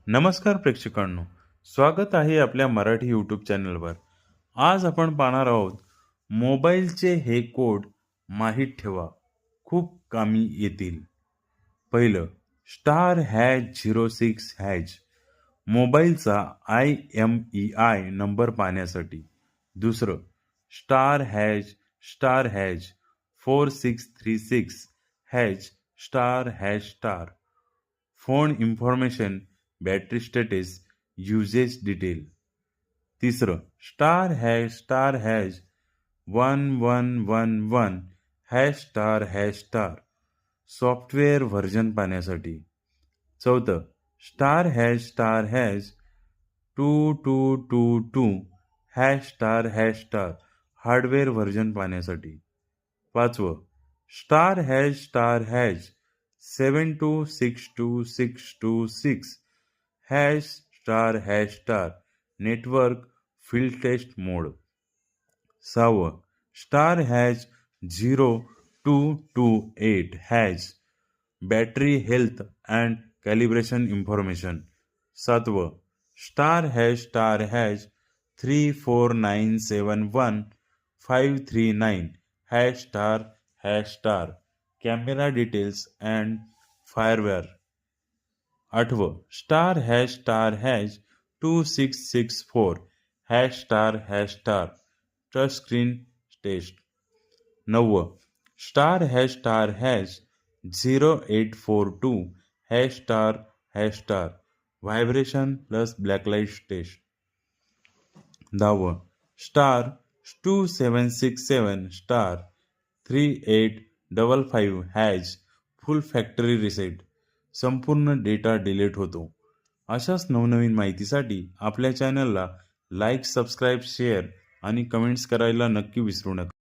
नमस्कार प्रेक्षकांनो, स्वागत आहे आपल्या मराठी यूट्यूब चॅनलवर. आज आपण पाहणार आहोत मोबाईलचे हे कोड माहीत ठेवा, खूप कामी येतील. पहिलं, *#06# मोबाईलचा IMEI नंबर पाहण्यासाठी. दुसरं, *#4636# phone information, battery status, uses detail. तिसरं, *#1111# सॉफ्टवेअर व्हर्जन पाहण्यासाठी. चौथं, *#2222# हार्डवेअर व्हर्जन पाहण्यासाठी. पाचवं, *#726266 नेटवर्क फील्ड टेस्ट मोड. सहावं, *0228# battery health and calibration information. सातवं, *#3497153 कॅमेरा डिटेल्स अँड फायरवेअर. आठवं, *#2664# टच स्क्रीन टेस्ट. नववं, *#0842# व्हायब्रेशन प्लस ब्लॅकलाईट टेस्ट. दहावं, *2767*3855# फुल फॅक्टरी रिसेट, संपूर्ण डेटा डिलीट होतो. अशाच नवनवीन माहितीसाठी आपल्या चॅनलला लाईक, सबस्क्राईब, शेअर आणि कमेंट्स करायला नक्की विसरू नका.